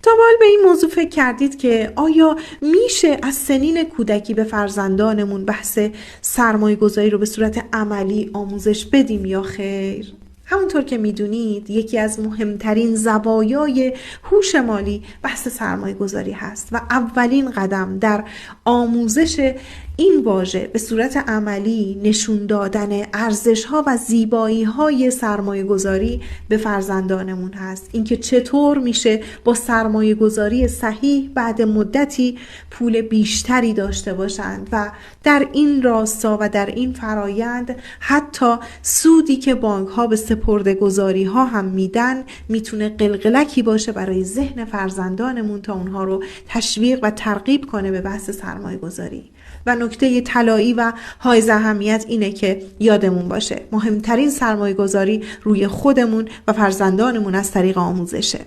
تا به حال به این موضوع فکر کردید که آیا میشه از سنین کودکی به فرزندانمون بحث سرمایه گذاری رو به صورت عملی آموزش بدیم یا خیر؟ همونطور که میدونید یکی از مهمترین زوایای هوش مالی بحث سرمایه گذاری هست و اولین قدم در آموزش این واژه به صورت عملی نشون دادن ارزش‌ها و زیبایی‌های سرمایه گذاری به فرزندانمون هست. اینکه چطور میشه با سرمایه گذاری صحیح بعد مدتی پول بیشتری داشته باشند و در این راستا و در این فرایند حتی سودی که بانک‌ها به سپرده‌گذاری‌ها هم میدن میتونه قلقلکی باشه برای ذهن فرزندانمون تا اونها رو تشویق و ترغیب کنه به بحث سرمایه گذاری. و نکته طلایی و حائز اهمیت اینه که یادمون باشه مهمترین سرمایه گذاری روی خودمون و فرزندانمون از طریق آموزشه.